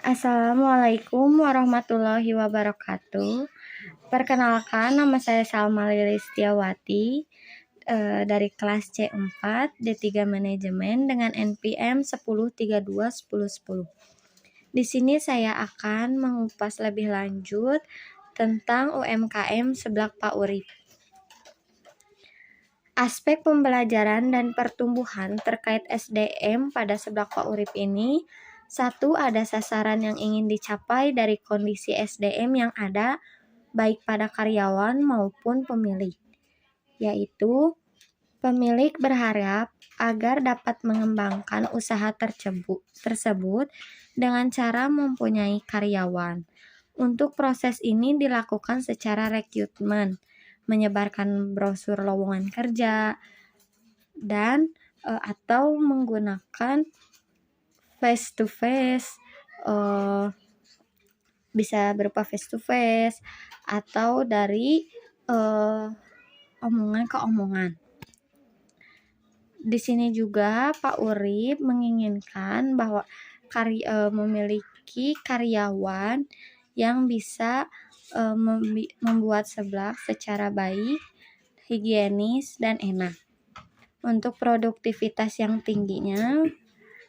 Assalamualaikum warahmatullahi wabarakatuh. Perkenalkan, nama saya Salma Lilis Setiawati dari kelas C4 D3 Manajemen dengan NPM 10321010. Di sini saya akan mengupas lebih lanjut tentang UMKM Seblak Pak Urip. Aspek pembelajaran dan pertumbuhan terkait SDM pada Seblak Pak Urip ini, satu, ada sasaran yang ingin dicapai dari kondisi SDM yang ada, baik pada karyawan maupun pemilik, yaitu pemilik berharap agar dapat mengembangkan usaha tersebut dengan cara mempunyai karyawan. Untuk proses ini dilakukan secara rekrutmen, menyebarkan brosur lowongan kerja, dan atau menggunakan face to face, bisa berupa face to face atau dari omongan ke omongan. Di sini juga Pak Urip menginginkan bahwa memiliki karyawan yang bisa membuat seblak secara baik, higienis, dan enak. Untuk produktivitas yang tingginya,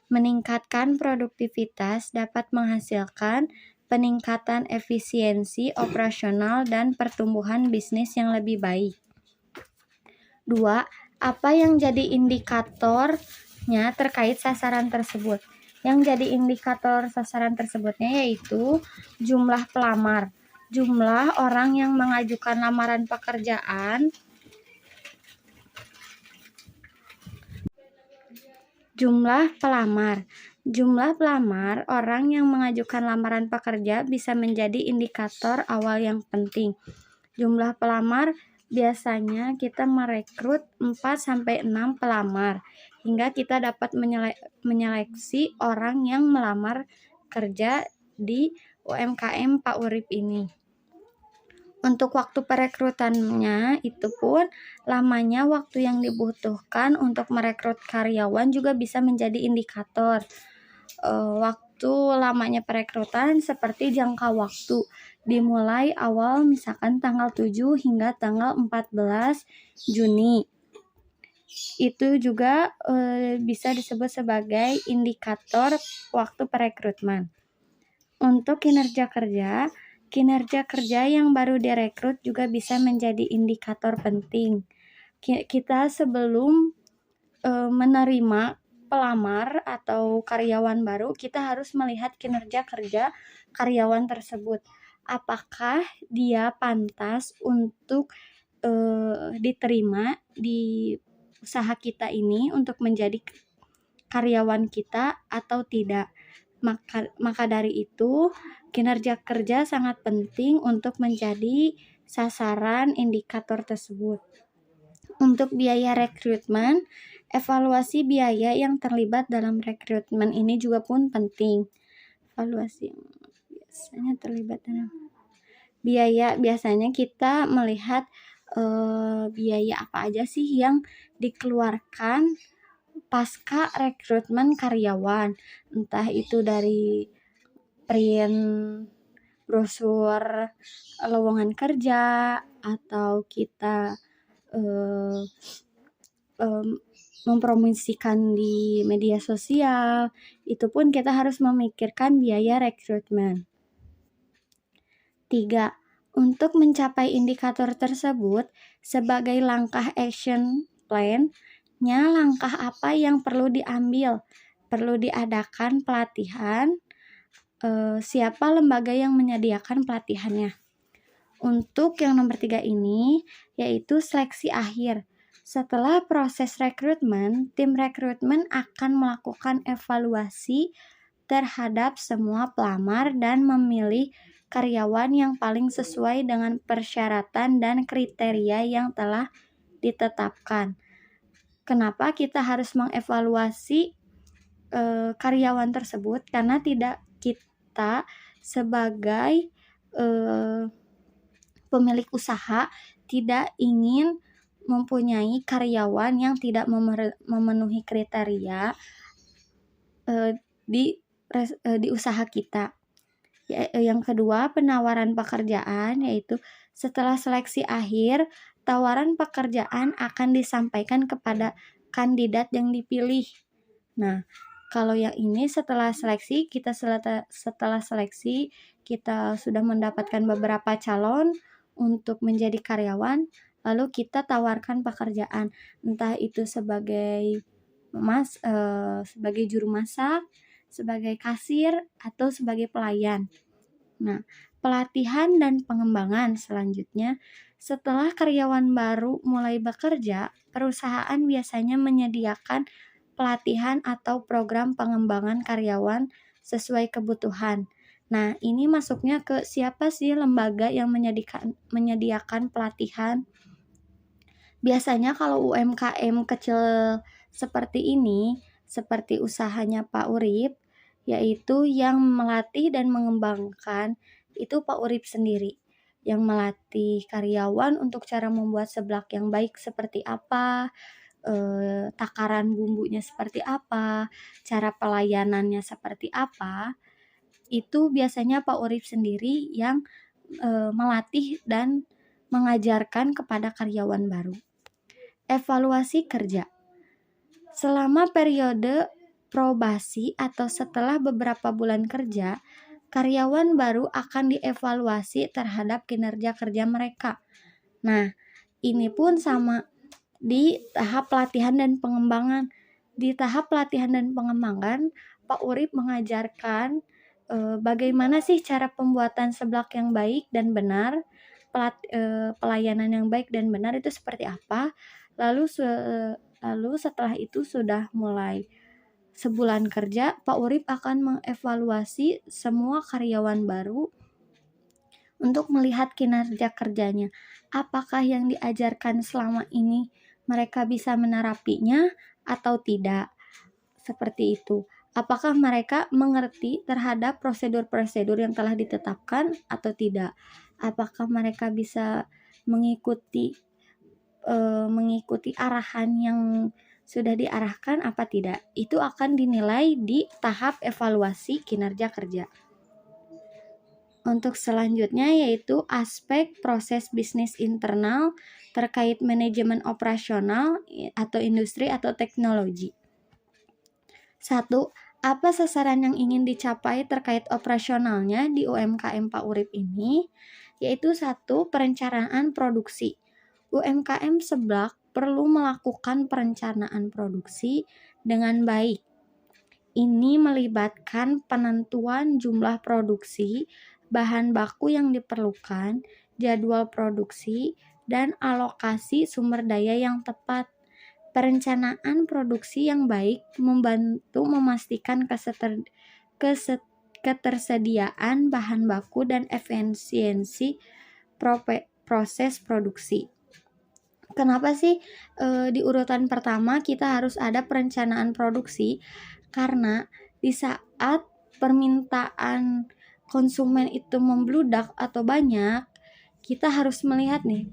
meningkatkan produktivitas dapat menghasilkan peningkatan efisiensi operasional dan pertumbuhan bisnis yang lebih baik. 2. Apa yang jadi indikatornya terkait sasaran tersebut? Yang jadi indikator sasaran tersebutnya yaitu jumlah pelamar, jumlah orang yang mengajukan lamaran pekerjaan, Jumlah pelamar orang yang mengajukan lamaran pekerja bisa menjadi indikator awal yang penting. Jumlah pelamar biasanya kita merekrut 4-6 pelamar hingga kita dapat menyeleksi orang yang melamar kerja di UMKM Pak Urip ini. Untuk waktu perekrutannya itu pun lamanya waktu yang dibutuhkan untuk merekrut karyawan juga bisa menjadi indikator. Waktu lamanya perekrutan seperti jangka waktu dimulai awal misalkan tanggal 7 hingga tanggal 14 Juni. Itu juga bisa disebut sebagai indikator waktu perekrutmen. Untuk kinerja kerja yang baru direkrut juga bisa menjadi indikator penting. Kita sebelum menerima pelamar atau karyawan baru, kita harus melihat kinerja kerja karyawan tersebut. Apakah dia pantas untuk diterima di usaha kita ini untuk menjadi karyawan kita atau tidak. Maka dari itu, kinerja kerja sangat penting untuk menjadi sasaran indikator tersebut. Untuk biaya rekrutmen, evaluasi biaya yang terlibat dalam rekrutmen ini juga pun penting. Evaluasi yang biasanya terlibat dalam biasanya kita melihat biaya apa aja sih yang dikeluarkan pasca rekrutmen karyawan, entah itu dari print brosur lowongan kerja atau kita mempromosikan di media sosial, itu pun kita harus memikirkan biaya rekrutmen. 3. Untuk mencapai indikator tersebut, sebagai langkah action plan-nya, langkah apa yang perlu diambil? Perlu diadakan pelatihan. Siapa lembaga yang menyediakan pelatihannya? Untuk yang nomor 3 ini, yaitu seleksi akhir. Setelah proses rekrutmen, tim rekrutmen akan melakukan evaluasi terhadap semua pelamar dan memilih karyawan yang paling sesuai dengan persyaratan dan kriteria yang telah ditetapkan. Kenapa kita harus mengevaluasi karyawan tersebut? Karena tidak kita sebagai pemilik usaha tidak ingin mempunyai karyawan yang tidak memenuhi kriteria di usaha kita. Yang kedua, penawaran pekerjaan, yaitu setelah seleksi akhir, tawaran pekerjaan akan disampaikan kepada kandidat yang dipilih. Nah, kalau yang ini setelah seleksi, setelah seleksi kita sudah mendapatkan beberapa calon untuk menjadi karyawan, lalu kita tawarkan pekerjaan, entah itu sebagai juru masak, sebagai kasir, atau sebagai pelayan. Nah, pelatihan dan pengembangan selanjutnya, setelah karyawan baru mulai bekerja, perusahaan biasanya menyediakan pelatihan atau program pengembangan karyawan sesuai kebutuhan. Nah, ini masuknya ke siapa sih lembaga yang menyediakan pelatihan? Biasanya kalau UMKM kecil seperti ini, seperti usahanya Pak Urip, yaitu yang melatih dan mengembangkan itu Pak Urip sendiri, yang melatih karyawan untuk cara membuat seblak yang baik seperti apa, takaran bumbunya seperti apa, cara pelayanannya seperti apa, itu biasanya Pak Urip sendiri yang melatih dan mengajarkan kepada karyawan baru. Evaluasi kerja. Selama periode probasi atau setelah beberapa bulan kerja, karyawan baru akan dievaluasi terhadap kinerja kerja mereka. Nah, ini pun sama di tahap pelatihan dan pengembangan. Di tahap pelatihan dan pengembangan, Pak Urip mengajarkan bagaimana sih cara pembuatan seblak yang baik dan benar, pelayanan yang baik dan benar itu seperti apa. Lalu setelah itu sudah mulai sebulan kerja, Pak Urip akan mengevaluasi semua karyawan baru untuk melihat kinerja kerjanya. Apakah yang diajarkan selama ini mereka bisa menerapinya atau tidak? Seperti itu. Apakah mereka mengerti terhadap prosedur-prosedur yang telah ditetapkan atau tidak? Apakah mereka bisa mengikuti arahan yang sudah diarahkan apa tidak? Itu akan dinilai di tahap evaluasi kinerja kerja. Untuk selanjutnya yaitu aspek proses bisnis internal terkait manajemen operasional atau industri atau teknologi. 1. Apa sasaran yang ingin dicapai terkait operasionalnya di UMKM Pak Urip ini? Yaitu 1. Perencanaan produksi. UMKM seblak perlu melakukan perencanaan produksi dengan baik. Ini melibatkan penentuan jumlah produksi, bahan baku yang diperlukan, jadwal produksi, dan alokasi sumber daya yang tepat. Perencanaan produksi yang baik membantu memastikan ketersediaan bahan baku dan efisiensi proses produksi. Kenapa sih di urutan pertama kita harus ada perencanaan produksi? Karena di saat permintaan konsumen itu membludak atau banyak, kita harus melihat nih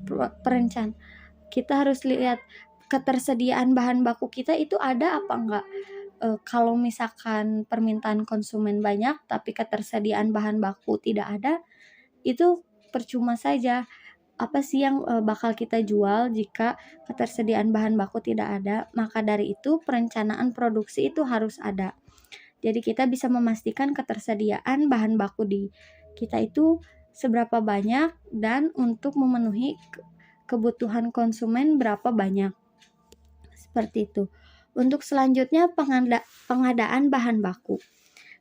kita harus lihat ketersediaan bahan baku kita itu ada apa enggak. Kalau misalkan permintaan konsumen banyak tapi ketersediaan bahan baku tidak ada, itu percuma saja. Apa sih yang bakal kita jual jika ketersediaan bahan baku tidak ada? Maka dari itu perencanaan produksi itu harus ada. Jadi kita bisa memastikan ketersediaan bahan baku di kita itu seberapa banyak dan untuk memenuhi kebutuhan konsumen berapa banyak. Seperti itu. Untuk selanjutnya pengadaan bahan baku.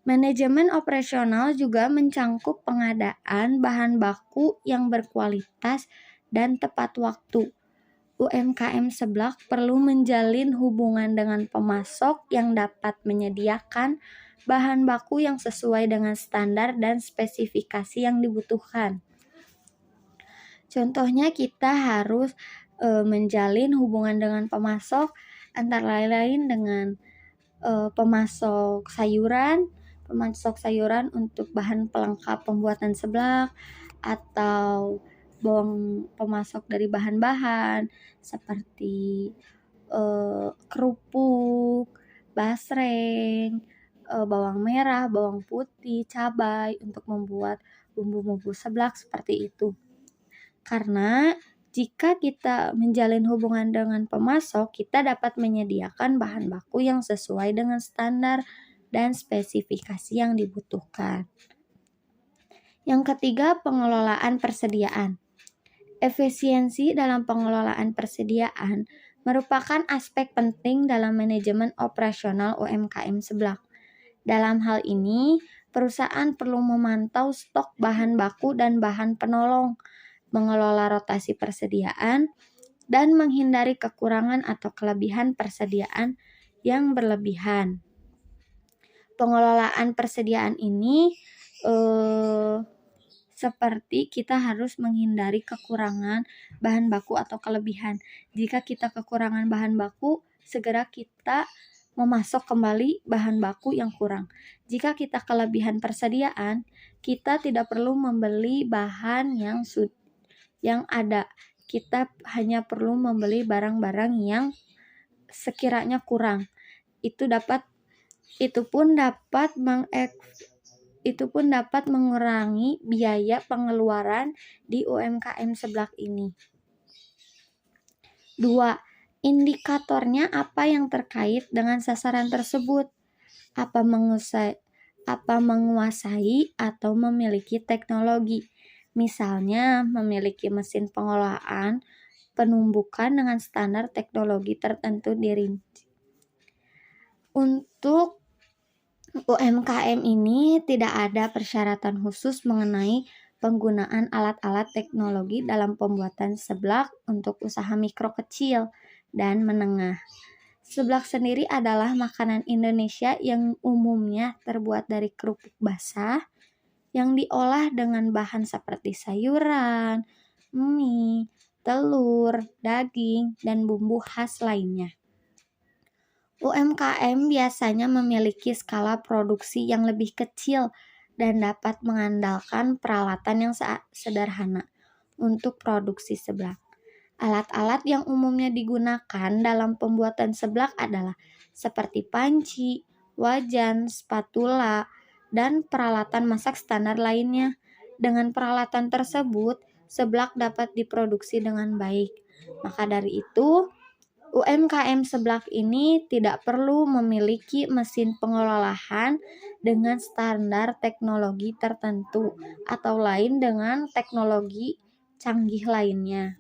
Manajemen operasional juga mencangkup pengadaan bahan baku yang berkualitas dan tepat waktu. UMKM seblak perlu menjalin hubungan dengan pemasok yang dapat menyediakan bahan baku yang sesuai dengan standar dan spesifikasi yang dibutuhkan. Contohnya kita harus menjalin hubungan dengan pemasok antara lain dengan pemasok sayuran untuk bahan pelengkap pembuatan seblak, atau pemasok dari bahan-bahan seperti kerupuk, basreng, bawang merah, bawang putih, cabai untuk membuat bumbu-bumbu seblak seperti itu. Karena jika kita menjalin hubungan dengan pemasok, kita dapat menyediakan bahan baku yang sesuai dengan standar dan spesifikasi yang dibutuhkan. Yang ketiga, pengelolaan persediaan. Efisiensi dalam pengelolaan persediaan merupakan aspek penting dalam manajemen operasional UMKM seblak. Dalam hal ini, perusahaan perlu memantau stok bahan baku dan bahan penolong, mengelola rotasi persediaan, dan menghindari kekurangan atau kelebihan persediaan yang berlebihan. Pengelolaan persediaan ini seperti kita harus menghindari kekurangan bahan baku atau kelebihan. Jika kita kekurangan bahan baku, segera kita memasok kembali bahan baku yang kurang. Jika kita kelebihan persediaan, kita tidak perlu membeli bahan yang ada. Kita hanya perlu membeli barang-barang yang sekiranya kurang. Itu pun dapat mengurangi biaya pengeluaran di UMKM seblak ini. 2. Indikatornya apa yang terkait dengan sasaran tersebut? Apa menguasai atau memiliki teknologi? Misalnya, memiliki mesin pengolahan penumbukan dengan standar teknologi tertentu dirinci. Untuk UMKM ini tidak ada persyaratan khusus mengenai penggunaan alat-alat teknologi dalam pembuatan seblak untuk usaha mikro kecil dan menengah. Seblak sendiri adalah makanan Indonesia yang umumnya terbuat dari kerupuk basah yang diolah dengan bahan seperti sayuran, mie, telur, daging, dan bumbu khas lainnya. UMKM biasanya memiliki skala produksi yang lebih kecil dan dapat mengandalkan peralatan yang sederhana untuk produksi seblak. Alat-alat yang umumnya digunakan dalam pembuatan seblak adalah seperti panci, wajan, spatula, dan peralatan masak standar lainnya. Dengan peralatan tersebut, seblak dapat diproduksi dengan baik. Maka dari itu, UMKM seblak ini tidak perlu memiliki mesin pengolahan dengan standar teknologi tertentu atau lain dengan teknologi canggih lainnya.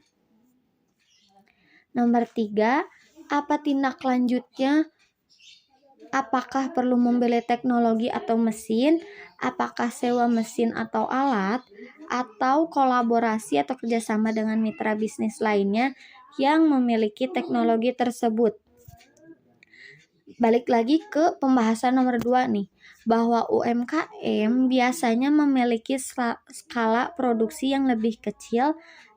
Nomor 3, apa tindak lanjutnya? Apakah perlu membeli teknologi atau mesin? Apakah sewa mesin atau alat? Atau kolaborasi atau kerjasama dengan mitra bisnis lainnya yang memiliki teknologi tersebut? Balik lagi ke pembahasan nomor 2 nih, bahwa UMKM biasanya memiliki skala produksi yang lebih kecil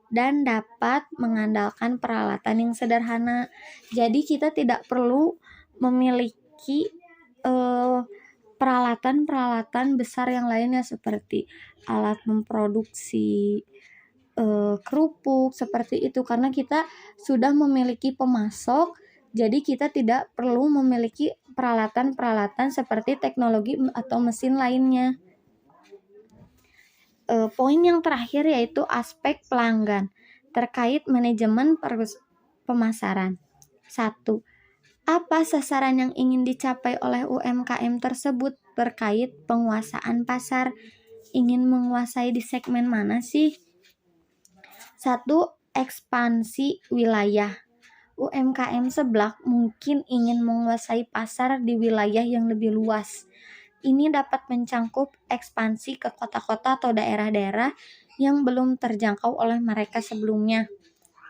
dan dapat mengandalkan peralatan yang sederhana. Jadi kita tidak perlu memiliki peralatan-peralatan besar yang lainnya seperti alat memproduksi kerupuk seperti itu, karena kita sudah memiliki pemasok, jadi kita tidak perlu memiliki peralatan-peralatan seperti teknologi atau mesin lainnya. Poin yang terakhir yaitu aspek pelanggan terkait manajemen pemasaran. 1. Apa sasaran yang ingin dicapai oleh UMKM tersebut terkait penguasaan pasar? Ingin menguasai di segmen mana sih? 1. Ekspansi wilayah. UMKM seblak mungkin ingin menguasai pasar di wilayah yang lebih luas. Ini dapat mencangkup ekspansi ke kota-kota atau daerah-daerah yang belum terjangkau oleh mereka sebelumnya.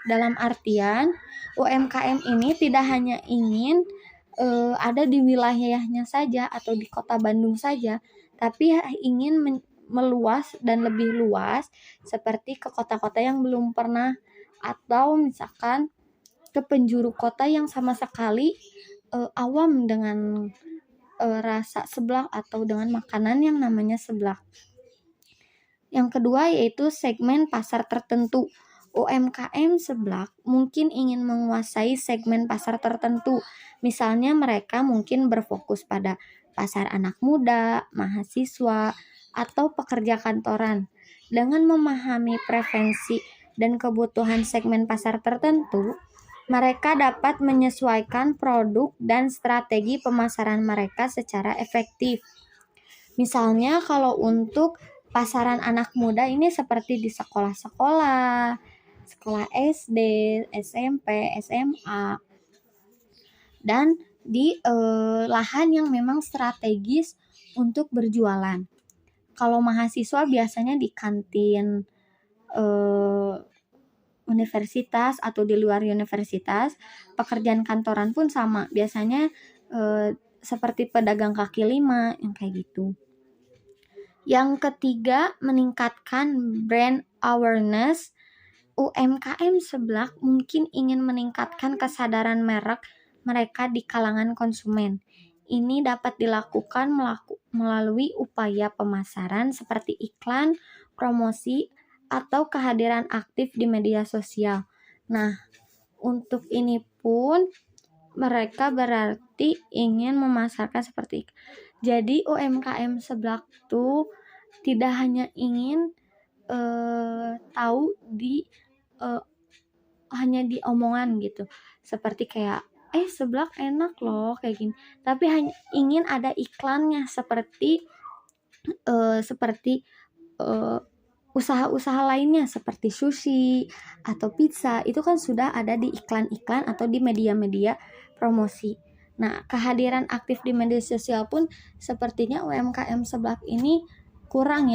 Dalam artian, UMKM ini tidak hanya ingin ada di wilayahnya saja atau di kota Bandung saja, tapi ingin meluas dan lebih luas seperti ke kota-kota yang belum pernah, atau misalkan ke penjuru kota yang sama sekali awam dengan rasa seblak atau dengan makanan yang namanya seblak. Yang kedua yaitu segmen pasar tertentu. UMKM seblak mungkin ingin menguasai segmen pasar tertentu. Misalnya mereka mungkin berfokus pada pasar anak muda, mahasiswa, atau pekerja kantoran. Dengan memahami preferensi dan kebutuhan segmen pasar tertentu, mereka dapat menyesuaikan produk dan strategi pemasaran mereka secara efektif. Misalnya kalau untuk pasaran anak muda ini seperti di sekolah-sekolah, sekolah SD, SMP, SMA, dan di lahan yang memang strategis untuk berjualan. Kalau mahasiswa biasanya di kantin universitas atau di luar universitas. Pekerjaan kantoran pun sama, biasanya seperti pedagang kaki lima yang kayak gitu. Yang ketiga, meningkatkan brand awareness. UMKM Seblak mungkin ingin meningkatkan kesadaran merek mereka di kalangan konsumen. Ini dapat dilakukan melalui upaya pemasaran seperti iklan, promosi, atau kehadiran aktif di media sosial. Nah, untuk ini pun mereka berarti ingin memasarkan seperti itu. Jadi UMKM Seblak tuh tidak hanya ingin tahu di hanya di omongan gitu, seperti kayak seblak enak loh kayak gini, tapi hanya ingin ada iklannya seperti usaha-usaha lainnya seperti sushi atau pizza, itu kan sudah ada di iklan-iklan atau di media-media promosi. Nah, kehadiran aktif di media sosial pun sepertinya UMKM Seblak ini kurang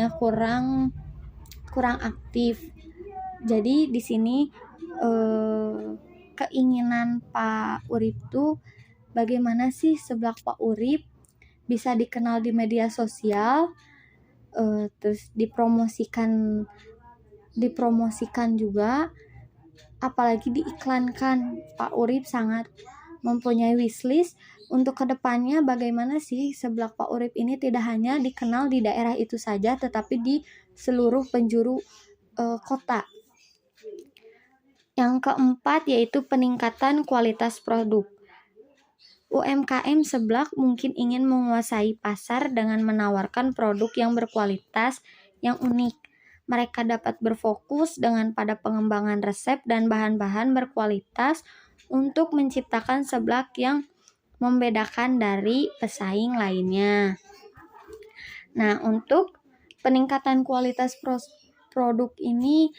aktif. Jadi di sini keinginan Pak Urip tuh bagaimana sih Seblak Pak Urip bisa dikenal di media sosial, terus dipromosikan juga, apalagi diiklankan. Pak Urip sangat mempunyai wishlist untuk kedepannya bagaimana sih Seblak Pak Urip ini tidak hanya dikenal di daerah itu saja, tetapi di seluruh penjuru kota. Yang keempat yaitu peningkatan kualitas produk. UMKM Seblak mungkin ingin menguasai pasar dengan menawarkan produk yang berkualitas, yang unik. Mereka dapat berfokus pada pengembangan resep dan bahan-bahan berkualitas untuk menciptakan seblak yang membedakan dari pesaing lainnya. Nah, untuk peningkatan kualitas produk ini,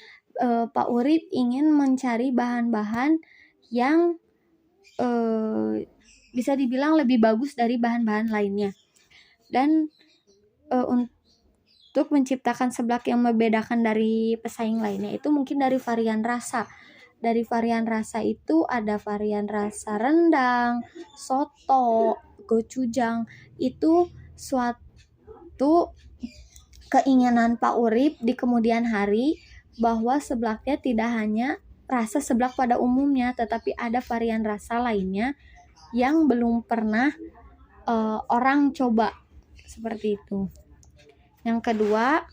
Pak Urip ingin mencari bahan-bahan yang bisa dibilang lebih bagus dari bahan-bahan lainnya. Dan untuk menciptakan seblak yang membedakan dari pesaing lainnya itu mungkin dari varian rasa. Dari varian rasa itu ada varian rasa rendang, soto, gochujang. Itu suatu keinginan Pak Urip di kemudian hari bahwa seblaknya tidak hanya rasa seblak pada umumnya, tetapi ada varian rasa lainnya yang belum pernah orang coba, seperti itu. Yang kedua,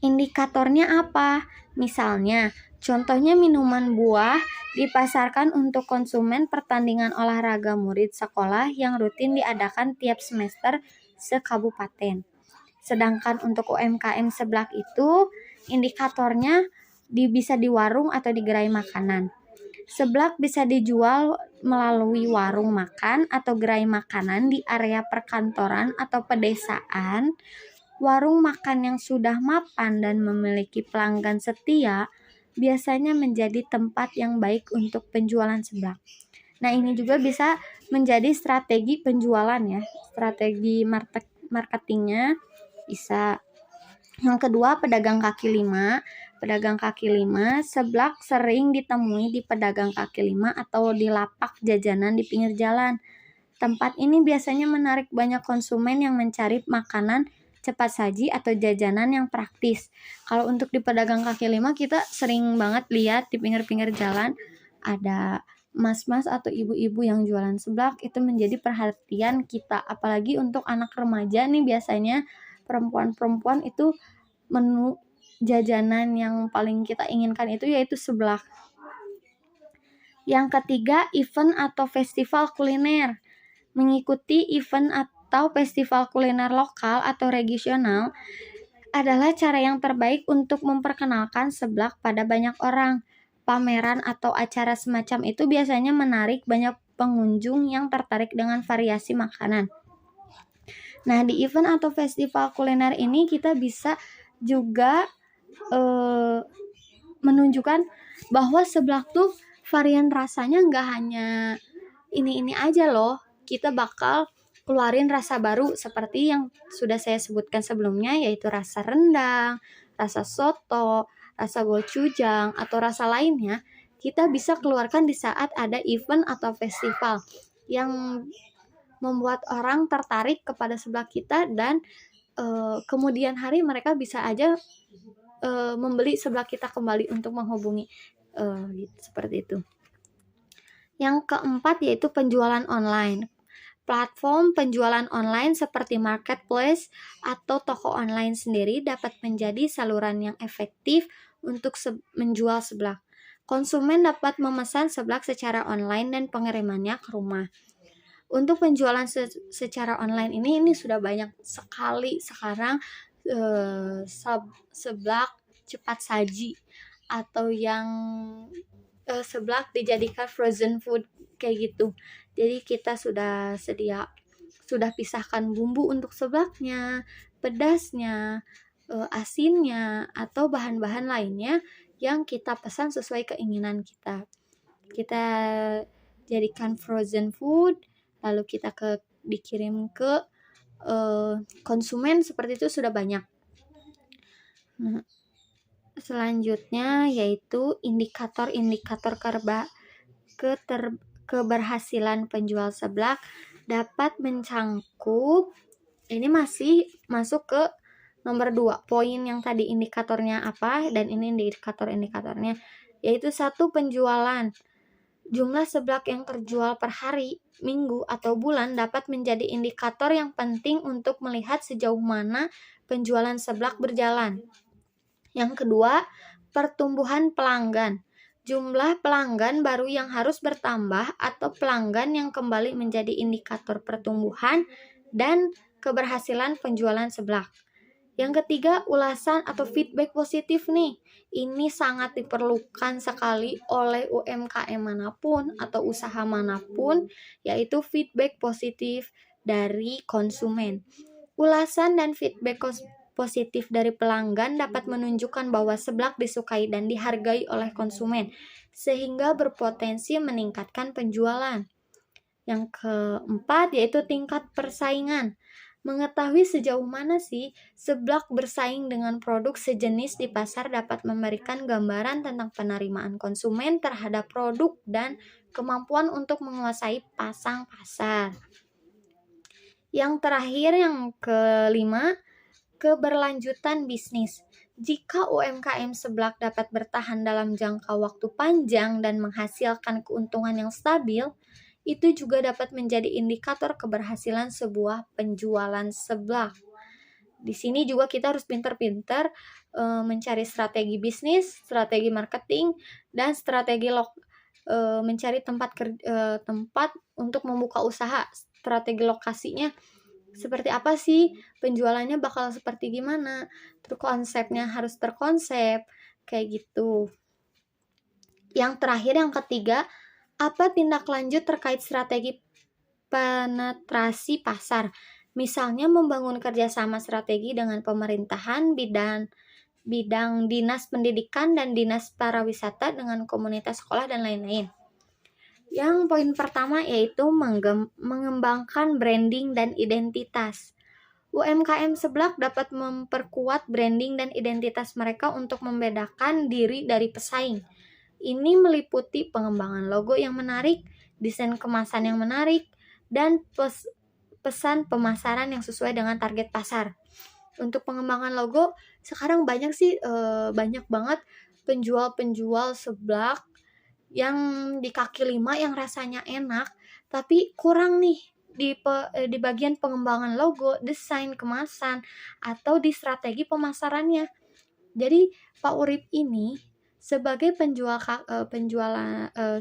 indikatornya apa? Misalnya, contohnya minuman buah dipasarkan untuk konsumen pertandingan olahraga murid sekolah yang rutin diadakan tiap semester sekabupaten. Sedangkan untuk UMKM Seblak itu indikatornya bisa di warung atau di gerai makanan. Seblak bisa dijual melalui warung makan atau gerai makanan di area perkantoran atau pedesaan. Warung makan yang sudah mapan dan memiliki pelanggan setia biasanya menjadi tempat yang baik untuk penjualan seblak. Nah, ini juga bisa menjadi strategi penjualan ya, strategi marketingnya bisa. Yang kedua, pedagang kaki lima. Pedagang kaki lima, seblak sering ditemui di pedagang kaki lima atau di lapak jajanan di pinggir jalan. Tempat ini biasanya menarik banyak konsumen yang mencari makanan cepat saji atau jajanan yang praktis. Kalau untuk di pedagang kaki lima, kita sering banget lihat di pinggir-pinggir jalan ada mas-mas atau ibu-ibu yang jualan seblak. Itu menjadi perhatian kita, apalagi untuk anak remaja nih, biasanya perempuan-perempuan itu menu jajanan yang paling kita inginkan itu yaitu seblak. Yang ketiga, event atau festival kuliner. Mengikuti event atau festival kuliner lokal atau regional adalah cara yang terbaik untuk memperkenalkan seblak pada banyak orang. Pameran atau acara semacam itu biasanya menarik banyak pengunjung yang tertarik dengan variasi makanan. Nah, di event atau festival kuliner ini kita bisa juga menunjukkan bahwa seblak tuh varian rasanya nggak hanya ini aja loh. Kita bakal keluarin rasa baru seperti yang sudah saya sebutkan sebelumnya, yaitu rasa rendang, rasa soto, rasa gochujang, atau rasa lainnya. Kita bisa keluarkan di saat ada event atau festival yang membuat orang tertarik kepada seblak kita, dan kemudian hari mereka bisa aja membeli seblak kita kembali untuk menghubungi seperti itu. Yang keempat yaitu penjualan online. Platform penjualan online seperti marketplace atau toko online sendiri dapat menjadi saluran yang efektif untuk menjual seblak. Konsumen dapat memesan seblak secara online dan pengirimannya ke rumah. Untuk penjualan secara online ini sudah banyak sekali sekarang seblak cepat saji atau yang seblak dijadikan frozen food kayak gitu. Jadi kita sudah pisahkan bumbu untuk seblaknya, pedasnya, asinnya, atau bahan-bahan lainnya yang kita pesan sesuai keinginan kita. Kita jadikan frozen food, lalu kita dikirim ke konsumen, seperti itu sudah banyak. Nah, selanjutnya yaitu indikator-indikator keberhasilan penjual seblak dapat mencangkup, ini masih masuk ke nomor 2, poin yang tadi indikatornya apa, dan ini indikator-indikatornya, yaitu 1, penjualan. Jumlah seblak yang terjual per hari, minggu, atau bulan dapat menjadi indikator yang penting untuk melihat sejauh mana penjualan seblak berjalan. Yang kedua, pertumbuhan pelanggan. Jumlah pelanggan baru yang harus bertambah atau pelanggan yang kembali menjadi indikator pertumbuhan dan keberhasilan penjualan seblak. Yang ketiga, ulasan atau feedback positif nih. Ini sangat diperlukan sekali oleh UMKM manapun atau usaha manapun, yaitu feedback positif dari konsumen. Ulasan dan feedback positif dari pelanggan dapat menunjukkan bahwa seblak disukai dan dihargai oleh konsumen, sehingga berpotensi meningkatkan penjualan. Yang keempat yaitu tingkat persaingan. Mengetahui sejauh mana sih seblak bersaing dengan produk sejenis di pasar dapat memberikan gambaran tentang penerimaan konsumen terhadap produk dan kemampuan untuk menguasai pasang pasar. Yang terakhir, yang kelima, keberlanjutan bisnis. Jika UMKM seblak dapat bertahan dalam jangka waktu panjang dan menghasilkan keuntungan yang stabil, itu juga dapat menjadi indikator keberhasilan sebuah penjualan seblak. Di sini juga kita harus pintar-pintar mencari strategi bisnis, strategi marketing, dan strategi mencari tempat untuk membuka usaha. Strategi lokasinya seperti apa sih, penjualannya bakal seperti gimana, terus konsepnya harus terkonsep kayak gitu. Yang terakhir, yang ketiga, apa tindak lanjut terkait strategi penetrasi pasar, misalnya membangun kerjasama strategi dengan pemerintahan, bidang dinas pendidikan dan dinas pariwisata dengan komunitas sekolah dan lain-lain. Yang poin pertama yaitu mengembangkan branding dan identitas. UMKM seblak dapat memperkuat branding dan identitas mereka untuk membedakan diri dari pesaing. Ini meliputi pengembangan logo yang menarik, desain kemasan yang menarik, dan pesan pemasaran yang sesuai dengan target pasar. Untuk pengembangan logo, sekarang banyak banget penjual seblak yang di kaki lima yang rasanya enak, tapi kurang nih di bagian pengembangan logo, desain kemasan, atau di strategi pemasarannya. Jadi Pak Urip ini sebagai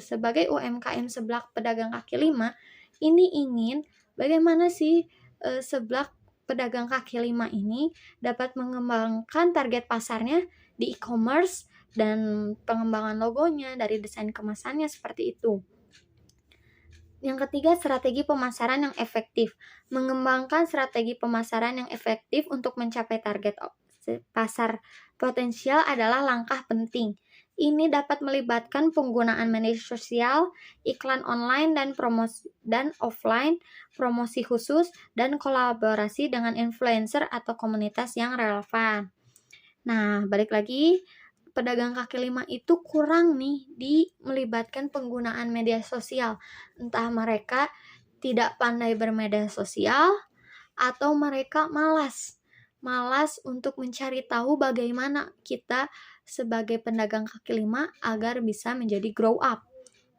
sebagai UMKM seblak pedagang kaki lima, Ini ingin bagaimana sih Seblak pedagang kaki lima ini dapat mengembangkan target pasarnya di e-commerce dan pengembangan logonya dari desain kemasannya seperti itu. Yang ketiga, strategi pemasaran yang efektif. Mengembangkan strategi pemasaran yang efektif untuk mencapai target pasar potensial adalah langkah penting. Ini dapat melibatkan penggunaan media sosial, iklan online dan promosi dan offline, promosi khusus, dan kolaborasi dengan influencer atau komunitas yang relevan. Nah, balik lagi, pedagang kaki lima itu kurang nih melibatkan penggunaan media sosial. Entah mereka tidak pandai bermedia sosial atau mereka malas untuk mencari tahu bagaimana kita sebagai pedagang kaki lima agar bisa menjadi grow up.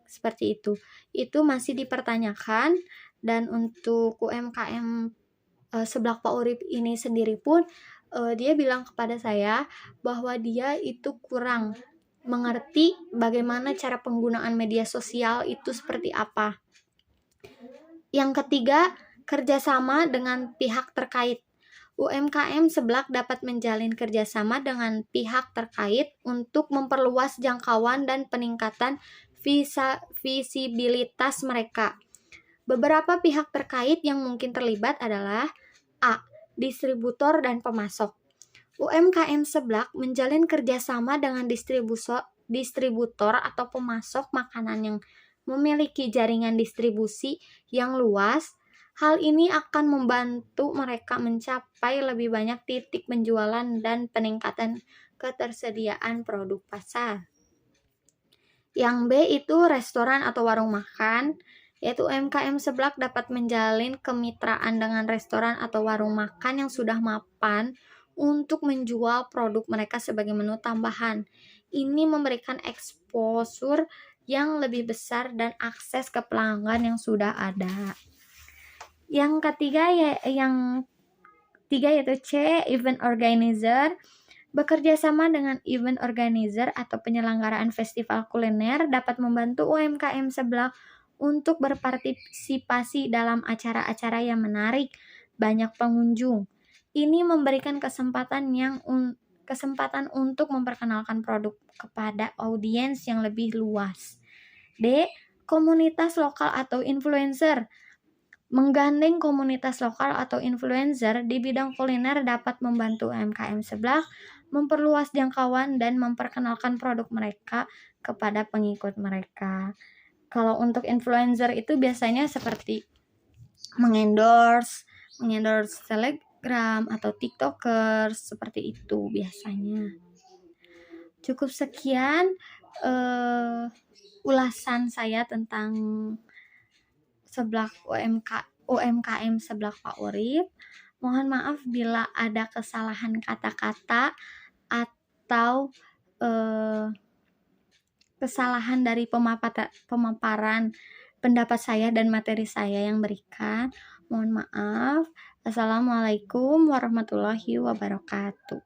Seperti itu. Itu masih dipertanyakan, dan untuk UMKM Seblak Pak Urip ini sendiri pun dia bilang kepada saya bahwa dia itu kurang mengerti bagaimana cara penggunaan media sosial itu seperti apa. Yang ketiga, kerjasama dengan pihak terkait. UMKM Seblak dapat menjalin kerjasama dengan pihak terkait untuk memperluas jangkauan dan peningkatan visibilitas mereka. Beberapa pihak terkait yang mungkin terlibat adalah A. Distributor dan pemasok. UMKM Seblak menjalin kerjasama dengan distributor atau pemasok makanan yang memiliki jaringan distribusi yang luas. Hal ini akan membantu mereka mencapai lebih banyak titik penjualan dan peningkatan ketersediaan produk pasar. Yang B itu restoran atau warung makan, yaitu UMKM Seblak dapat menjalin kemitraan dengan restoran atau warung makan yang sudah mapan untuk menjual produk mereka sebagai menu tambahan. Ini memberikan exposure yang lebih besar dan akses ke pelanggan yang sudah ada. Yang ketiga yaitu C, event organizer. Bekerja sama dengan event organizer atau penyelenggaraan festival kuliner dapat membantu UMKM Seblak untuk berpartisipasi dalam acara-acara yang menarik banyak pengunjung. Ini memberikan kesempatan untuk memperkenalkan produk kepada audiens yang lebih luas. D. Komunitas lokal atau influencer. Menggandeng komunitas lokal atau influencer di bidang kuliner dapat membantu UMKM Seblak memperluas jangkauan dan memperkenalkan produk mereka kepada pengikut mereka. Kalau untuk influencer itu biasanya seperti mengendorse Telegram atau TikTokers, seperti itu biasanya. Cukup sekian ulasan saya tentang Seblak UMKM Seblak Pak Urip. Mohon maaf bila ada kesalahan kata-kata atau kesalahan dari pemaparan pendapat saya dan materi saya yang berikan. Mohon maaf. Assalamualaikum warahmatullahi wabarakatuh.